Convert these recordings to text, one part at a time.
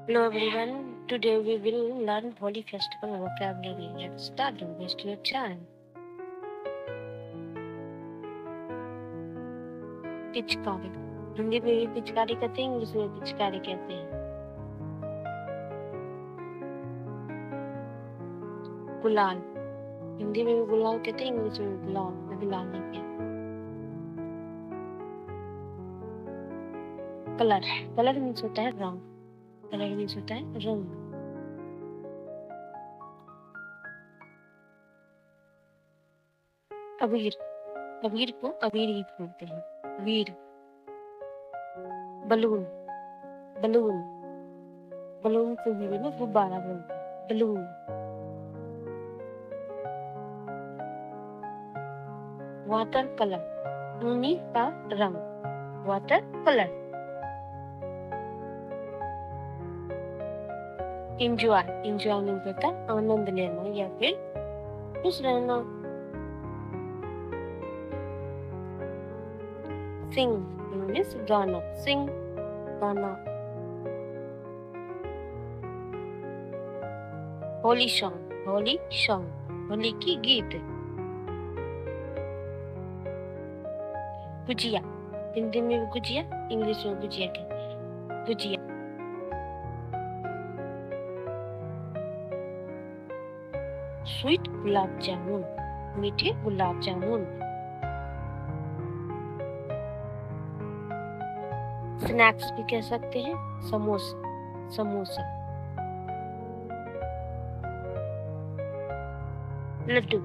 Hello everyone, today we will learn Holi festival vocabulary. Let's start, don't waste your time. पिचकारी हिंदी में भी पिचकारी कहते हैं, इंग्लिश में पिचकारी कहते हैं। गुलाल हिंदी में भी गुलाल कहते हैं, इंग्लिश में भी गुलाल नहीं कहते। कलर मीन्स होता है रंग, कलर मीन्स होता है रंग। अबीर को अबीर ही बोलते हैं। वीर बलून को हिंदी में गुब्बारा बोलते हैं। बलून वाटर कलर पानी का रंग, वाटर कलर। इंजॉय मीन्स होता है आनंद लेना या फिर खुश रहना। सिंग मीन्स गाना, सिंग गाना। होली सॉन्ग होली की गीत। गुजिया हिंदी में भी गुजिया, इंग्लिश में गुजिया कहते हैं। गुजिया स्वीट गुलाब जामुन, मीठे गुलाब जामुन। स्नैक्स भी कह सकते हैं, समोसा। लड्डू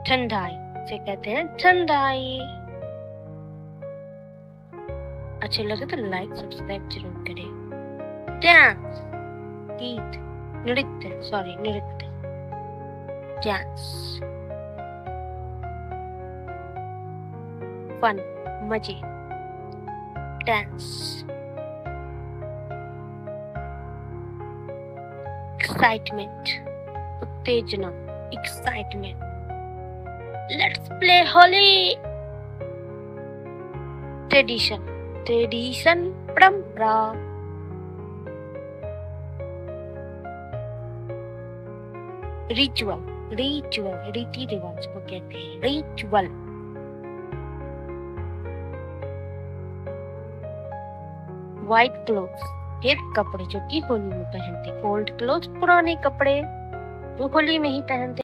ठंडाई से कहते हैं ठंडाई। अच्छे लगे तो लाइक सब्सक्राइब जरूर करें। डांस नृत्य डांस। फन मजे, डांस। एक्साइटमेंट उत्तेजना, excitement. Let's play Holi. Tradition परंपरा। रिचुअल रीति रिवाज को कहते हैं रिचुअल। व्हाइट क्लोथ्स सफेद कपड़े जो कि होली में पहनते। ओल्ड क्लोथ्स पुराने कपड़े जो होली में ही पहनते।